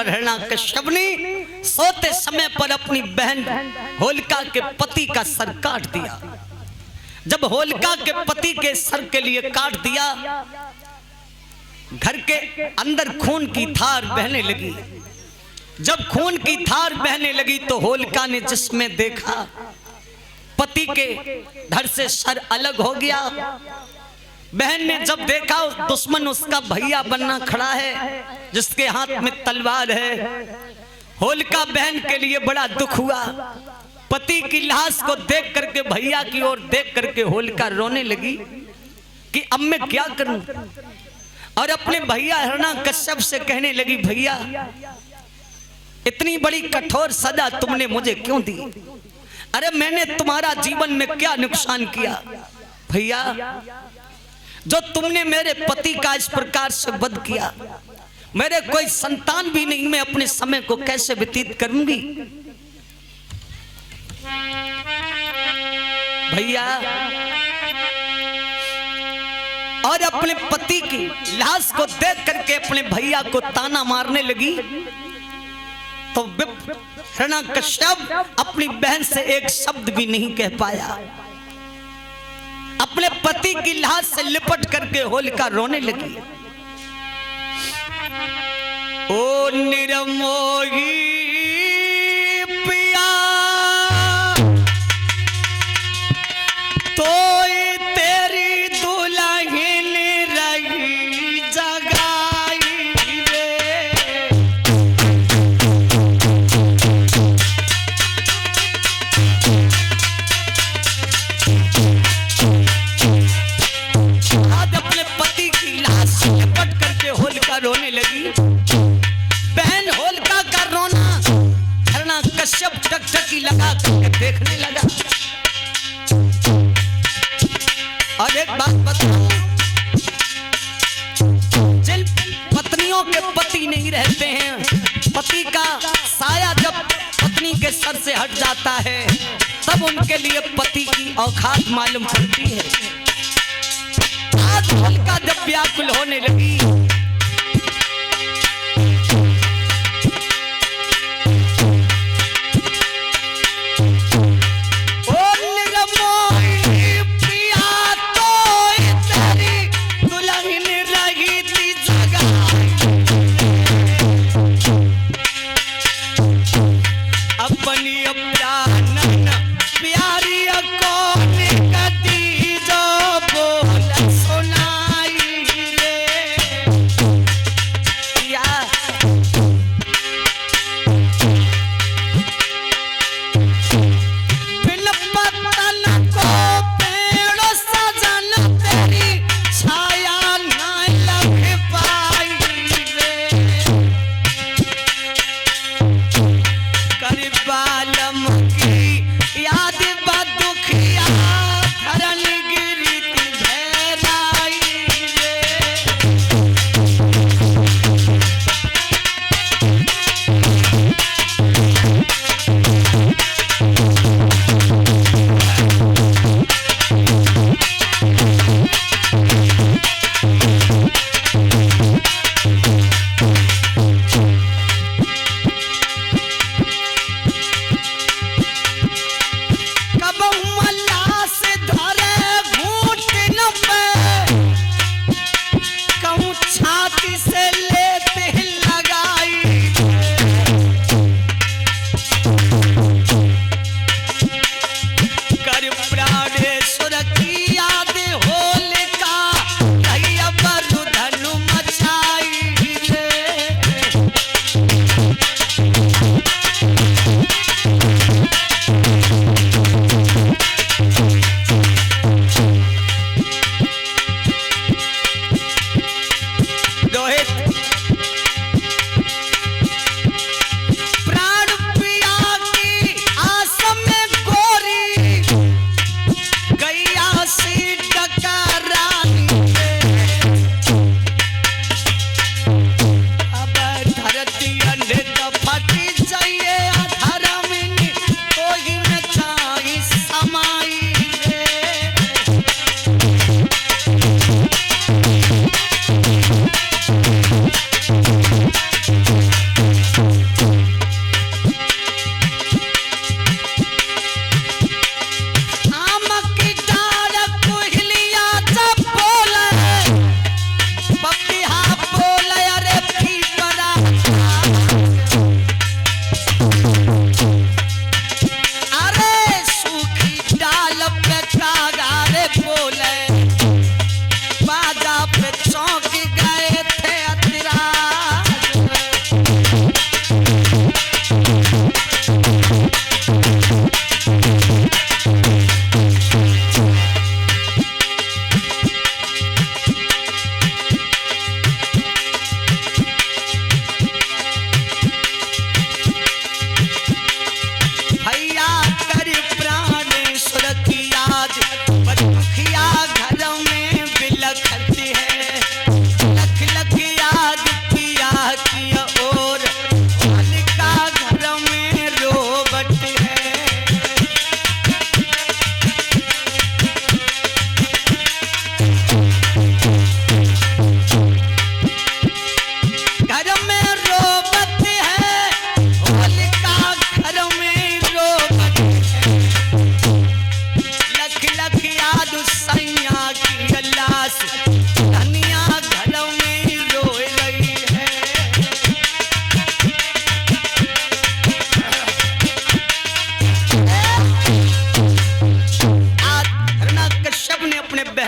पर हिरण्याकश्यप ने सोते समय पर अपनी बहन होलिका के पति का सर काट दिया। जब होलिका के पति के सर के लिए काट दिया, घर के अंदर खून की धार बहने लगी। जब खून की धार बहने लगी तो होलिका ने जिसमें देखा, पति के धड़ से सर अलग हो गया। बहन ने जब देखा, दुश्मन उसका भैया बनना खड़ा है जिसके हाथ में तलवार है। होलिका बहन के लिए बड़ा दुख हुआ। पति की लाश को देख करके, भैया की ओर देख करके होलिका रोने लगी कि अब मैं क्या करूं, और अपने भैया हिरण्याकश्यप से कहने लगी, भैया इतनी बड़ी कठोर सजा तुमने मुझे क्यों दी? अरे मैंने तुम्हारा जीवन में क्या नुकसान किया? भैया जो तुमने मेरे पति का इस प्रकार से वध किया, मेरे कोई संतान भी नहीं, मैं अपने समय को कैसे व्यतीत करूंगी? भैया और अपने पति की लाश को देख करके अपने भैया को ताना मारने लगी। तो हिरण्याकश्यप अपनी बहन से एक शब्द भी नहीं कह पाया। अपने पति की लाश से लिपट करके होलिका रोने लगी। ओ निरमोही पिया तो तेरी दुल्हन रही जगाई रे। आज अपने पति की लाश से लिपट करके होलिका रोने लगी। बहन होलिका का रोना हिरण्याकश्यप टकटकी लगा करके देखने लगा। और एक बात बताऊं, जिन पत्नियों के पति नहीं रहते हैं, पति का साया जब पत्नी के सर से हट जाता है तब उनके लिए पति की औकात मालूम पड़ती है। आज होलिका जब व्याकुल होने लगी, बालम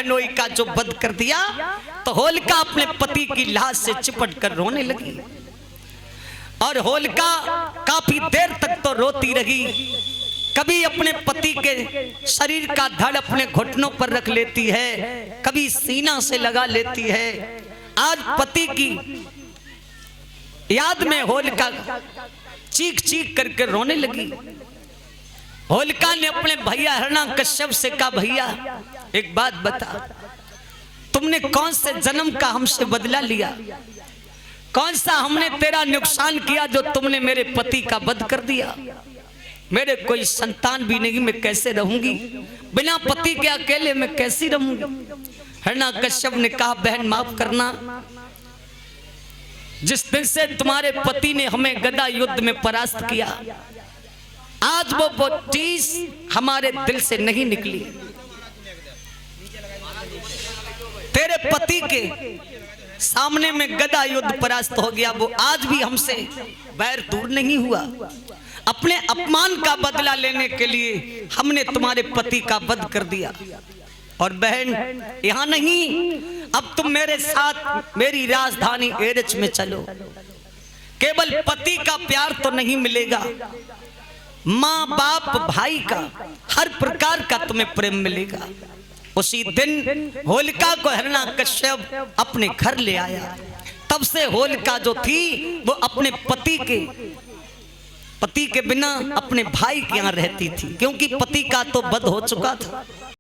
बहनोई का जो वध कर दिया, तो होलिका अपने पति की लाश से चिपट कर रोने लगी। और होलिका काफी देर तक तो रोती रही, कभी अपने पति के शरीर का धड़ अपने घुटनों पर रख लेती है, कभी सीना से लगा लेती है। आज पति की याद में होलिका चीख चीख करके रोने लगी। होलिका ने अपने भैया हिरण्यकश्यप से कहा, भैया एक बात बता, तुमने कौन से जन्म का हमसे बदला लिया? कौन सा हमने तेरा नुकसान किया जो तुमने मेरे पति का वध कर दिया? मेरे कोई संतान भी नहीं, मैं कैसे रहूंगी बिना पति के? अकेले मैं कैसी रहूंगी? हिरण्यकश्यप ने कहा, बहन माफ करना, जिस दिन से तुम्हारे पति ने हमें गदा युद्ध में परास्त किया, आज वो चीज हमारे दिल से नहीं निकली। तेरे पति के सामने में गदा युद्ध परास्त हो गया, वो आज भी हमसे बैर दूर नहीं हुआ। अपने अपमान का बदला लेने के लिए हमने तुम्हारे पति का वध कर दिया। और बहन यहाँ नहीं, अब तुम मेरे साथ मेरी राजधानी एरच में चलो। केवल पति का प्यार तो नहीं मिलेगा, माँ बाप भाई का हर प्रकार का तुम्हें प्रेम मिलेगा। उसी दिन होलिका को हिरण्यकश्यप अपने घर ले आया। तब से होलिका जो थी वो अपने पति के बिना अपने भाई के यहाँ रहती थी, क्योंकि पति का तो वध हो चुका था।